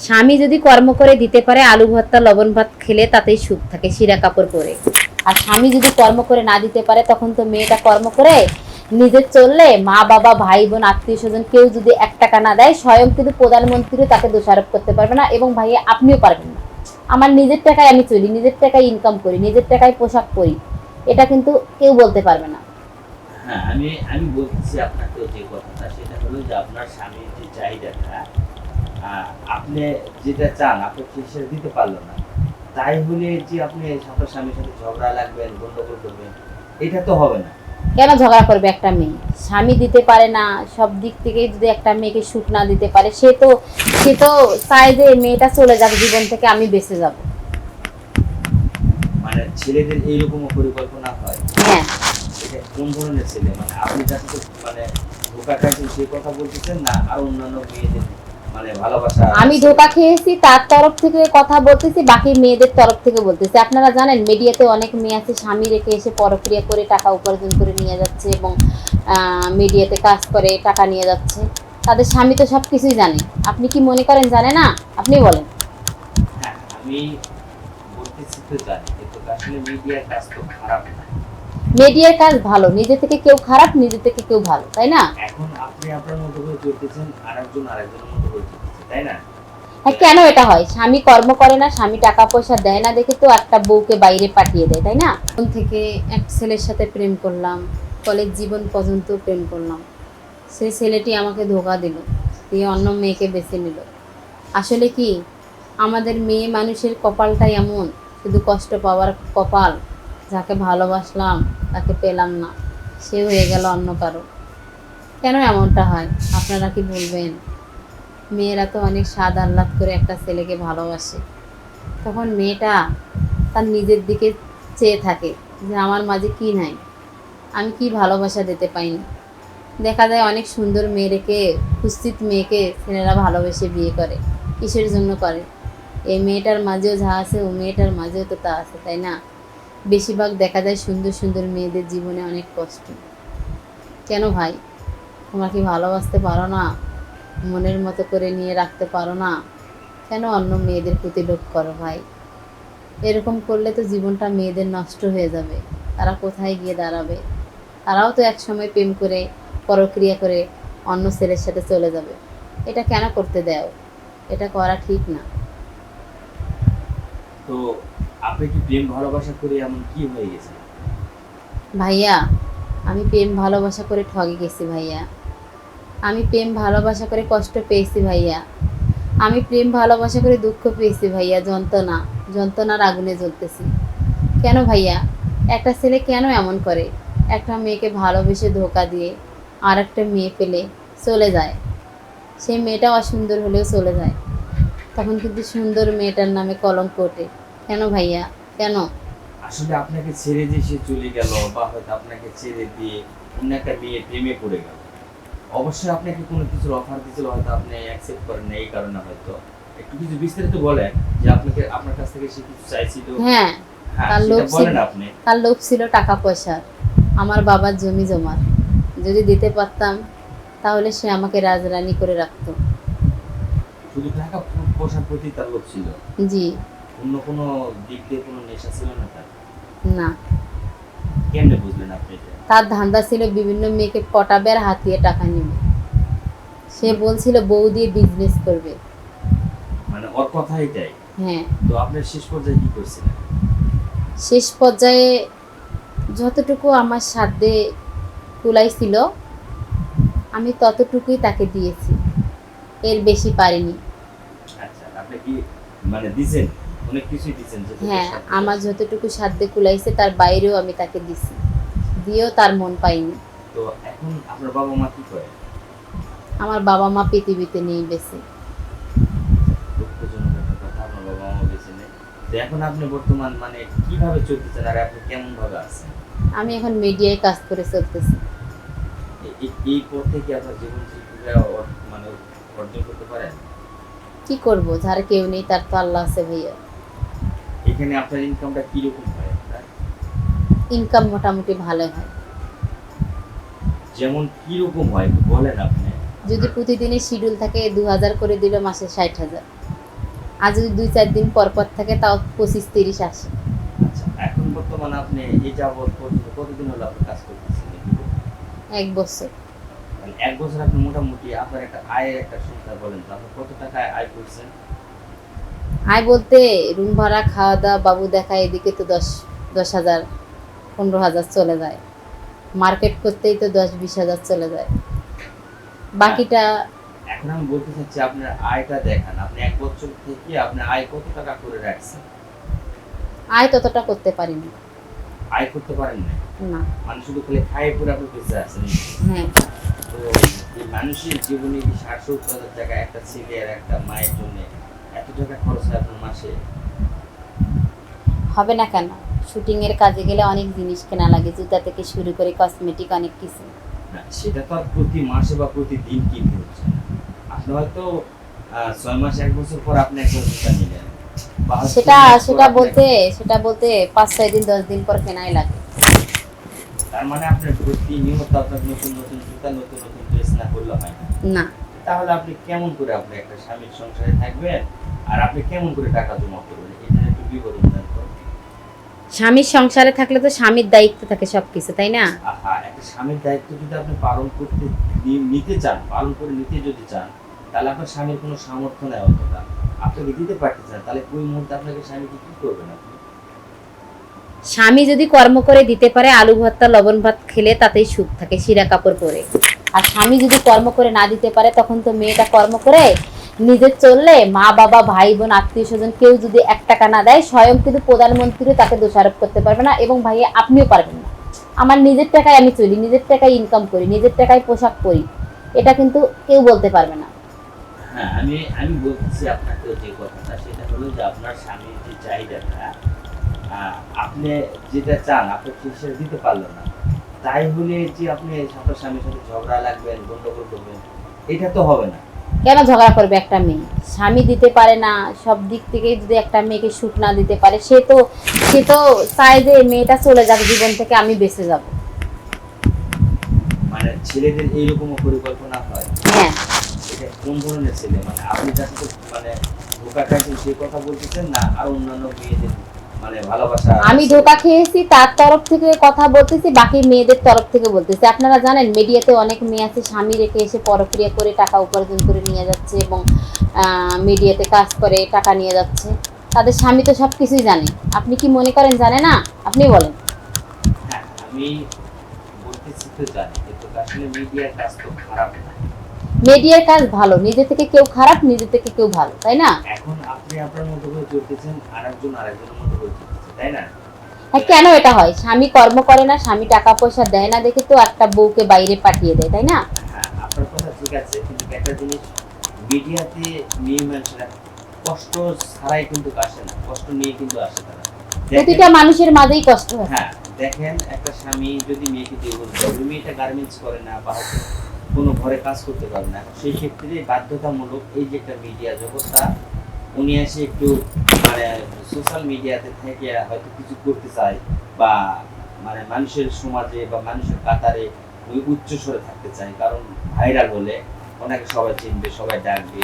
স্বামী যদি কর্ম করে দিতে পারে, আলু ভর্তা লবণ ভাত খেলে তাতেই সুখ থাকে শিরা কাপড় পরে। আর স্বামী যদি কর্ম করে না দিতে পারে, তখন তো মেয়েটা কর্ম করে নিজে চললে মা বাবা ভাই বোন আত্মীয় স্বজন কেউ যদি 1 টাকা না দেয়, স্বয়ং কিন্তু প্রধানমন্ত্রীও তাকে দোষারোপ করতে পারবে না, এবং ভাইয়া আপনিও পারবেন না। আমার নিজের টাকায় আমি চলি, নিজের টাকায় ইনকাম করি, নিজের টাকায় পোশাক পরি, এটা কিন্তু কেউ বলতে পারবে না। হ্যাঁ, আমি আমি বলতেছি আপনাকে যে কথাটা, সেটা হলো যে আপনার স্বামীর যে চাহিদাটা, আপনি যেটা চান আপনাকে সেটা দিতে পারলো না, তাই বলে যে আপনি আপনার স্বামীর সাথে ঝগড়া লাগবেন, গন্ডগোল করবেন, এটা তো হবে না। কেন ঝগড়া করবে একটা মেয়ে? স্বামী দিতে পারে না, সব দিক থেকে যদি একটা মেয়েকে সুখ না দিতে পারে, সে তো চায় যে মেয়েটা চলে যাবে জীবন থেকে, আমি বেঁচে যাব। মানে ছেলেদের এইরকম পরিকল্পনা হয়? হ্যাঁ। এটা কোন ধরনের ছেলে? মানে আপনি যাকে তো মানে ধোকা খাইছেন সেই কথা বলতেছেন, না আর অন্যান্য মেয়েদের মানে ভালোবাসা? আমি ধোকা খেয়েছি তার তরফ থেকে কথা বলতেছি, বাকি মেয়েদের তরফ থেকে বলতেছি। আপনারা জানেন মিডিয়াতে অনেক মেয়ে আছে স্বামী রেখে এসে পরক্রিয়া করে টাকা উপার্জন করে নিয়ে যাচ্ছে, এবং মিডিয়াতে কাজ করে টাকা নিয়ে যাচ্ছে। তাদের স্বামী তো সব কিছুই জানে। আপনি কি মনে করেন জানে না? আপনি বলেন। হ্যাঁ, আমি বলতেছি তো জানি, কিন্তু আসলে মিডিয়ার কাজ তো খারাপ না। মিডিয়ার কাজ ভালো, নিজে থেকে কেউ খারাপ, নিজে থেকে কেউ ভালো, তাই না? এখন আপনি আপনার মতো করে চলতেছেন, আরেকজন আরেকজনের মতো করে চলতেছে, তাই না? হ্যাঁ, কেন এটা হয়? স্বামী কর্ম করে না, স্বামী টাকা পয়সা দেয় না দেখে তো একটা বউকে বাইরে পাঠিয়ে দেয়, তাই না? তখন থেকে এক ছেলের সাথে প্রেম করলাম, কলেজ জীবন পর্যন্ত প্রেম করলাম। সেই ছেলেটি আমাকে ধোকা দিল, দিয়ে অন্য মেয়েকে বেছে নিল। আসলে কি, আমাদের মেয়ে মানুষের কপালটাই এমন, শুধু কষ্ট পাওয়ার কপাল। যাকে ভালোবাসলাম তাকে পেলাম না, সে হয়ে গেল অন্য কারো। কেন এমনটা হয় আপনারা কি বলবেন? মেয়েরা তো অনেক স্বাদ আহ্লাদ করে একটা ছেলেকে ভালোবাসে, তখন মেয়েটা তার নিজের দিকে চেয়ে থাকে যে আমার মাঝে কি নাই, আমি কি ভালোবাসা দিতে পাইনি। দেখা যায় অনেক সুন্দর মেয়েকে, কুৎসিত মেয়েকে ছেলেরা ভালোবেসে বিয়ে করে। কিসের জন্য করে? এই মেয়েটার মাঝেও যা আছে ও মেয়েটার মাঝেও তো তা আছে, তাই না? বেশিরভাগ দেখা যায় সুন্দর সুন্দর মেয়েদের জীবনে অনেক কষ্ট। কেন ভাই? তোমরা কি ভালোবাসতে পারো না? মনের মতো করে নিয়ে রাখতে পারো না? কেন অন্য মেয়েদের প্রতি লোভ করো ভাই? এরকম করলে তো জীবনটা মেয়েদের নষ্ট হয়ে যাবে। তারা কোথায় গিয়ে দাঁড়াবে? তারাও তো একসময় প্রেম করে পরক্রিয়া করে অন্য ছেলের সাথে চলে যাবে। এটা কেন করতে দেও? এটা করা ঠিক না। তো আপনি কি প্রেম ভালোবাসা করে এমন কি হয়ে গেছে? ভাইয়া, আমি প্রেম ভালোবাসা করে ঠগে গেছি ভাইয়া। আমি প্রেম ভালোবাসা করে কষ্ট পেয়েছি ভাইয়া। আমি প্রেম ভালোবাসা করে দুঃখ পেয়েছি ভাইয়া, যন্ত্রণার আগুনে জ্বলতেছি। কেন ভাইয়া? একটা ছেলে কেন এমন করে? একটা মেয়েকে ভালোবেসে ধোকা দিয়ে আর একটা মেয়ে পেলে চলে যায়। সেই মেয়েটা অসুন্দর হলেও চলে যায়, তখন কিন্তু সুন্দর মেয়েটার নামে কলঙ্ক ওঠে। কেন ভাইয়া? কেন? আসলে আপনাকে ছেড়ে যে সে চলে গেল, বা হয়তো আপনাকে ছেড়ে দিয়ে অন্য একটা মেয়ে প্রেমে পড়ে গেল, অবশ্যই আপনাকে কোনো কিছুর অফার দিয়েছিল, হয়তো আপনি অ্যাকসেপ্ট করেন না, এই কারণে হয়তো। একটু কিছু বিস্তারিত বলেন যে আপনাকে, আপনার কাছ থেকে সে কিছু চাইছিল। হ্যাঁ, হ্যাঁ, তার লোভ সেটা ছিল। বলেন আপনি। তার লোভ ছিল টাকা পয়সার, আমার বাবার জমি জমার। যদি দিতে পারতাম তাহলে সে আমাকে রাজরানী করে রাখতো। শুধু টাকা পয়সার প্রতি তার লোভ ছিল? জি। অন্য কোনো দিক দিয়ে কোনো নেশা ছিল না তার? না। কেমনে বুঝলেন আপনি এটা? তার ধান্দা ছিল বিভিন্ন মেয়েকে পটাবে আর হাতিয়ে টাকা নেবে। সে বলছিল বউ দিয়ে বিজনেস করবে। মানে ওর কথা এটাই? হ্যাঁ। তো আপনার শেষ পর্যায়ে কি করছিলেন? শেষ পর্যায়ে যতটুকু আমার সাধ্যে কুলাইছিল আমি ততটুকুই তাকে দিয়েছি, এর বেশি পারিনি। আচ্ছা, আপনি কি মানে দিছেন? অনেক কিছুই দিছেন যেটা হ্যাঁ, সাধ্য আমার আছে। যতটুকু সাধ্যে কুলাইছে তার বাইরেও আমি তাকে দিছি, দিয়েও তার মন পাইনি। তো এখন আপনার বাবা মা কি করে? আমার বাবা মা পৃথিবীতে নেই বেঁচে। দুঃখজনক একটা কথা, আপনার বাবা মা বেঁচে নেই। তো এখন আপনি বর্তমান মানে কিভাবে চলতেছেন, আর আপনি কেমন ভাবে আছেন? আমি এখন মিডিয়ায় কাজ করে চলতেছি। এই পথ থেকে আপনার জীবন জীবিকা মানে অর্জন করতে পারেন? কি করব, যার কেউ নেই তার তো আল্লাহ আছে ভাইয়া। এখানে আপনার ইনকামটা কিরকম হয় আপনার? ইনকাম মোটামুটি ভালো হয়। যেমন কিরকম হয় একটু বলেন আপনি। যদি প্রতিদিনের শিডিউল থাকে 2000 করে দিল, মাসে 60,000। আর যদি 2-4 দিন পর পর থাকে তাও 25-30 আসে। আচ্ছা, এখন বর্তমানে আপনি এই যাবৎ পর্যন্ত কতদিন হলো আপনি কাজ করতেছেন? 1 বছর। মানে 1 বছর আপনি মোটামুটি আপনার একটা আয়ের একটা সংখ্যা বলেন তো, আপনি কত টাকা আয় করছেন? আয় বলতে রুম ভাড়া, খাওয়া দাওয়া, বাবু দেখা, এদিকে তো 10,000 15,000 চলে যায়। মার্কেট করতেই তো 10-20 হাজার চলে যায়। বাকিটা এখন আমি বলতে চাচ্ছি আপনার আয়টা দেখান। আপনি 1 বছর থেকে আপনি আয় কত টাকা করে রাখছেন? আয় ততটা করতে পারিনি। আয় করতে পারেন না? না। মানে শুধু খালি খাই পরে আপনি বেঁচে আছেন। হ্যাঁ। তো এই মানুষের জীবনে কি 60-70 হাজার টাকা একটা ছেলে আর একটা মায়ের জন্য এত টাকা খরচ হয় আপনার মাসে? হবে না কেন? শুটিং এর কাজে গেলে অনেক জিনিস কেনা লাগে, জুতা থেকে শুরু করে কসমেটিক অনেক কিছু। না, সেটা তো আর প্রতি মাসে বা প্রতিদিন কিনতে হচ্ছে না। আপনি হয়তো 6 মাস 1 বছর পর আপনি একটা জুতা নিলেন, বা হয়তো সেটা 3 মাস পর সেটা আপনি বলতে সেটা বলতে 5-6 দিন 10 দিন পর কেনাই লাগে। তার মানে আপনার প্রতিনিয়ত আপনার নতুন নতুন জুতা, নতুন নতুন ড্রেস না করলে হয় না। না। তাহলে আপনি কেমন করে আপনি একটা স্বামীর সংসারে থাকবেন, আর আপনি কেমন করে টাকা জমা করবেন? এটা একটু বিবরণ দেন তো। স্বামীর সংসারে থাকলে তো স্বামীর দায়িত্ব থাকে সবকিছু, তাই না? আহা, একটা স্বামীর দায়িত্ব যদি আপনি পালন করতে নিতে চান, পালন করে নিতে যদি চান, তাহলে আপনার স্বামীর কোনো সামর্থ্য নেই অতটা। আপনাকে দিতে পারতেছেন, তাহলে ওই মুহূর্তে আপনাকে স্বামীকে কি করবেন আপনি? স্বামী যদি কর্ম করে দিতে পারে, আলু ভর্তা লবণ ভাত খেলে তাতেই সুখ থাকে, শিরা কাপড় পরে। আর স্বামী যদি কর্ম করে না দিতে পারে, তখন তো মেয়েটা কর্ম করে নিজে চললে মা বাবা ভাই বোন আত্মীয় স্বজন কেউ যদি 1 টাকা না দেয়, স্বয়ং কিন্তু প্রধানমন্ত্রীও তাকে দোষারোপ করতে পারবে না, এবং ভাইয়া আপনিও পারবেন না। আমার নিজের টাকায় আমি চলি, নিজের টাকায় ইনকাম করি, নিজের টাকায় পোশাক পরি, এটা কিন্তু কেউ বলতে পারবে না। হ্যাঁ, আমি আমি বলতেছি আপনাকে যে কথাটা, সেটা হলো যে আপনার স্বামীর যে চাহিদাটা, আপনি যেটা চান আপনি সেটা দিতে পারলেন না, তাই হলে যে আপনি আপনার স্বামীর সাথে ঝগড়া লাগবেন, গন্ডগোল করবেন, এটা তো হবে না। কেন ঝগড়া করবে একটা মেয়ে? স্বামী দিতে পারে না, সব দিক থেকে যদি একটা মেয়েকে সুখ না দিতে পারে, সে তো চায় যে মেয়েটা চলে যাক জীবন থেকে, আমি বেঁচে যাব। মানে ছেলেদের এইরকম পরিকল্পনা হয়? হ্যাঁ। এটা কোন ধরনের ছেলে? মানে আপনি যাকে মানে ধোকা খাইছেন সেই কথা বলতেছেন, না আর অন্যান্য মেয়েদের মানে ভালোবাসা? আমি ধোকা খেয়েছি তার তরফ থেকে কথা বলতেছি, বাকি মেয়েদের তরফ থেকে বলতেছি। আপনারা জানেন মিডিয়াতে অনেক মেয়ে আছে স্বামী রেখে এসে পরক্রিয়া করে টাকা উপার্জন করে নিয়ে যাচ্ছে, এবং মিডিয়াতে কাজ করে টাকা নিয়ে যাচ্ছে। তাদের স্বামী তো সব কিছুই জানে। আপনি কি মনে করেন জানে না? আপনি বলেন। হ্যাঁ, আমি বলতেছি তো জানি, কিন্তু আসলে মিডিয়ার কাজ তো খারাপ না। মিডিয়ার কাজ ভালো, নিজে থেকে কেউ খারাপ, নিজে থেকে কেউ ভালো, তাই না? এখন আপনি আপনার মতো করে চলতেছেন, আরেকজন আরেকজনের মতো করে চলতেছে, তাই না? হ্যাঁ, কেন এটা হয়? স্বামী কর্ম করে না, স্বামী টাকা পয়সা দেয় না দেখে তো একটা বউকে বাইরে পাঠিয়ে দেয়, তাই না? হ্যাঁ, আপনার কথা ঠিক আছে, কিন্তু একটা জিনিস, মিডিয়াতে মেয়ে মানুষেরা কষ্ট ছাড়াই কিন্তু আসে না, কষ্ট নিয়ে কিন্তু আসে তারা। প্রতিটা মানুষের মাঝেই কষ্ট হয়। হ্যাঁ, দেখেন একটা স্বামী যদি মেয়েকে দিয়ে বলতে পারে, ওই মেয়েটা গার্মেন্টস করে না বা হয়তো কোনো ঘরে কাজ করতে পারে না, সেই ক্ষেত্রে বাধ্যতামূলক এই যে একটা মিডিয়া জগৎটা, উনি এসে একটু মানে সোশ্যাল মিডিয়াতে থেকে হয়তো কিছু করতে চায়, বা মানে মানুষের সমাজে বা মানুষের কাতারে ওই উচ্চ স্বরে থাকতে চায়, কারণ ভাইরাল হলে ওনাকে সবাই চিনবে, সবাই ডাকবে,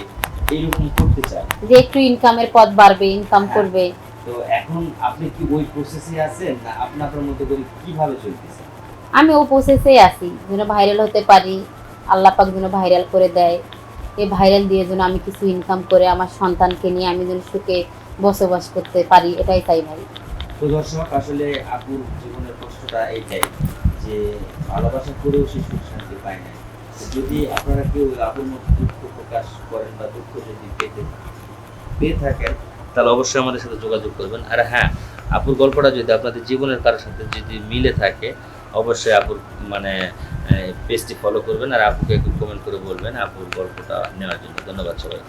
এইরকম করতে চায় যে একটু ইনকামের পথ বাড়বে, ইনকাম হ্যাঁ। করবে। তো এখন আপনি কি ওই প্রসেসে আছেন, না আপনি আপনার মতো করে কিভাবে চলতেছেন? আমি ও প্রসেসে আছি, যেন ভাইরাল হতে পারি, আল্লাহ পাক যেন ভাইরাল করে দেয়। এই ভাইরাল দিয়ে যেন আমি কিছু ইনকাম করে আমার সন্তানকে নিয়ে আমি যেন সুখে বসবাস করতে পারি, এটাই চাই ভাই। তো দর্শক, আসলে আপুর জীবনের কষ্টটা এইটাই, যে ভালোবাসা করেও সে সুখ শান্তি পায় না। তো যদি আপনারা কেউ আপুর মতো দুঃখ প্রকাশ করেন বা দুঃখ যদি পেয়ে থাকেন, তাহলে অবশ্যই আমাদের সাথে যোগাযোগ করবেন। আর হ্যাঁ, আপুর গল্পটা যদি আপনাদের জীবনের কারোর সাথে যদি মিলে থাকে, অবশ্যই আপুর মানে পেজটি ফলো করবেন, আর আপুকে একটু কমেন্ট করে বলবেন আপুর গল্পটা নেওয়ার জন্য। ধন্যবাদ সবাই।